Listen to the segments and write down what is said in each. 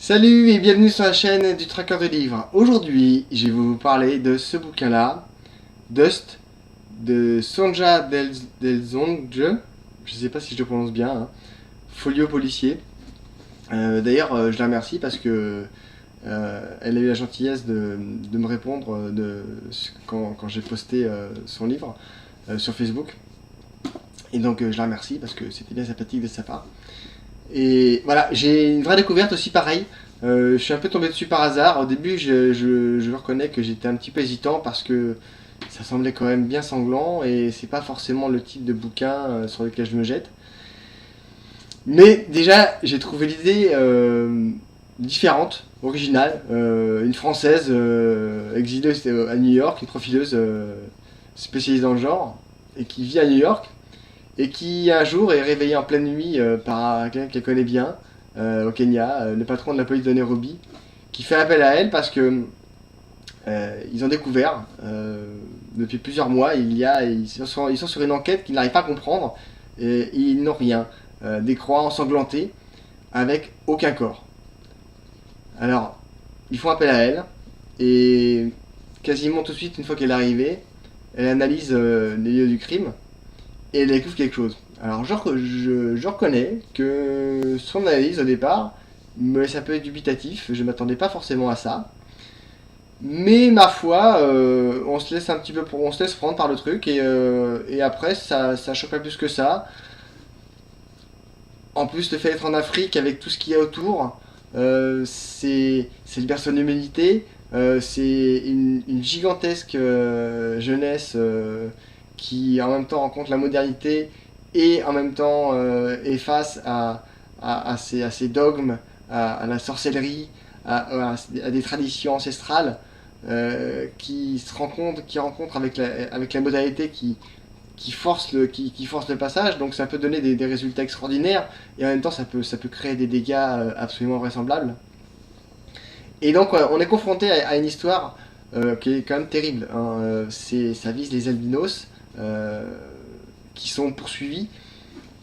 Salut et bienvenue sur la chaîne du Tracker de livres. Aujourd'hui, je vais vous parler de ce bouquin-là, Dust, de Sonja Delzonge. Je sais pas si je le prononce bien, hein. Folio policier. D'ailleurs, je la remercie parce que elle a eu la gentillesse de me répondre quand j'ai posté son livre sur Facebook. Et donc, je la remercie parce que c'était bien sympathique de sa part. Et voilà, j'ai une vraie découverte aussi pareil. Je suis un peu tombé dessus par hasard. Au début, je reconnais que j'étais un petit peu hésitant parce que ça semblait quand même bien sanglant et c'est pas forcément le type de bouquin sur lequel je me jette. Mais déjà, j'ai trouvé l'idée différente, originale. Une française exilée à New York, une profileuse spécialisée dans le genre et qui vit à New York et qui un jour est réveillé en pleine nuit par quelqu'un qu'elle connaît bien au Kenya, le patron de la police de Nairobi, qui fait appel à elle parce que ils ont découvert depuis plusieurs mois, ils sont sur une enquête qu'ils n'arrivent pas à comprendre et ils n'ont rien. Des croix ensanglantées avec aucun corps. Alors, ils font appel à elle et quasiment tout de suite, une fois qu'elle est arrivée, elle analyse les lieux du crime et elle découvre quelque chose. Alors je reconnais que son analyse au départ me laisse un peu dubitatif, je m'attendais pas forcément à ça. Mais ma foi, on se laisse un petit peu, on se laisse prendre par le truc et après ça choque pas plus que ça. En plus le fait d'être en Afrique avec tout ce qu'il y a autour, c'est le berceau de l'humanité, c'est une gigantesque jeunesse qui en même temps rencontre la modernité et en même temps est face à ces dogmes, à la sorcellerie, à des traditions ancestrales qui rencontrent avec la modernité qui force le passage. Donc ça peut donner des résultats extraordinaires et en même temps ça peut créer des dégâts absolument invraisemblables. Et donc on est confronté à une histoire qui est quand même terrible, hein. Ça vise les albinos qui sont poursuivis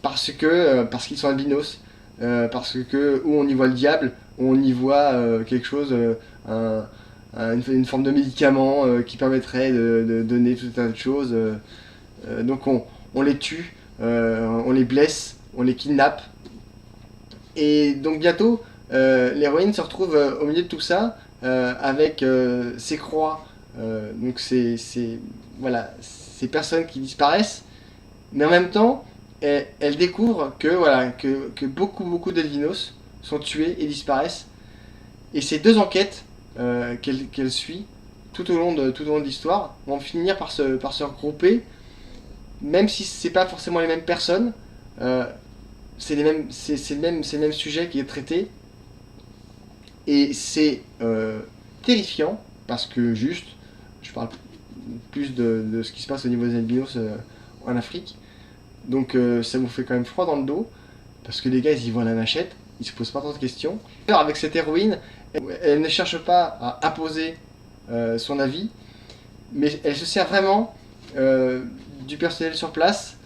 parce qu'ils sont albinos, parce que où on y voit le diable, où on y voit quelque chose, une forme de médicament qui permettrait de donner tout un tas de choses. Donc on les tue, on les blesse, on les kidnappe. Et donc bientôt, l'héroïne se retrouve au milieu de tout ça avec ses croix. Donc voilà, ces personnes qui disparaissent, mais en même temps, elle découvre que beaucoup d'albinos sont tués et disparaissent. Et ces deux enquêtes qu'elle suit tout au long de l'histoire vont finir par se regrouper, même si c'est pas forcément les mêmes personnes. C'est le même sujet qui est traité. Et c'est terrifiant parce que je parle plus de ce qui se passe au niveau des albinos en Afrique. Donc ça vous fait quand même froid dans le dos parce que les gars ils y vont à la machette, ils se posent pas trop de questions. Alors avec cette héroïne, elle ne cherche pas à imposer son avis, mais elle se sert vraiment du personnel sur place.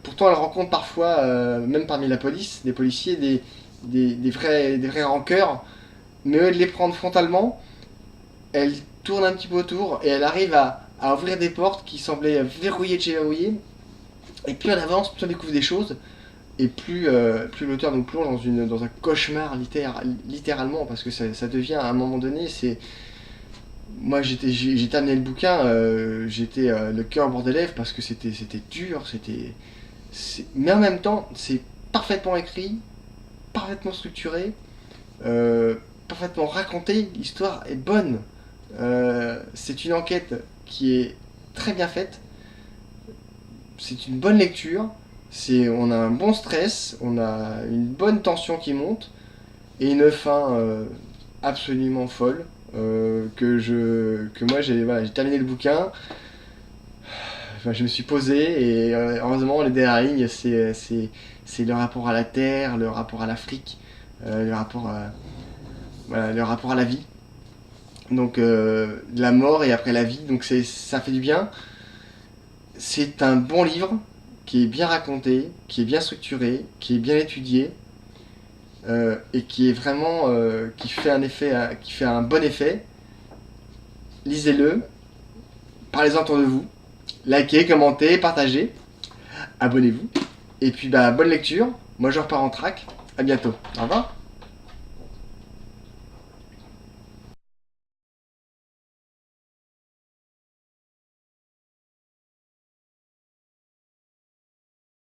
Pourtant elle rencontre parfois, même parmi la police, des policiers, des vrais rancœurs, mais au lieu de les prendre frontalement, elle tourne un petit peu autour et elle arrive à ouvrir des portes qui semblaient verrouillées de chez verrouillées. Et plus on avance, plus on découvre des choses, et plus l'auteur nous plonge dans un cauchemar littéralement, parce que ça devient à un moment donné, moi j'ai terminé le bouquin, j'étais le cœur au bord des lèvres parce que c'était dur, mais en même temps c'est parfaitement écrit, parfaitement structuré, parfaitement raconté, l'histoire est bonne. C'est une enquête qui est très bien faite. C'est une bonne lecture, on a un bon stress, on a une bonne tension qui monte, et une fin absolument folle, que moi j'ai terminé le bouquin, enfin, je me suis posé, et heureusement les dernières lignes, c'est le rapport à la terre, le rapport à l'Afrique, le rapport à la vie, donc la mort et après la vie, donc ça fait du bien. C'est un bon livre qui est bien raconté, qui est bien structuré, qui est bien étudié. et qui est vraiment qui fait un effet, qui fait un bon effet. Lisez-le, parlez-en autour de vous, likez, commentez, partagez, abonnez-vous. Et puis bah bonne lecture. Moi je repars en track. À bientôt. Au revoir.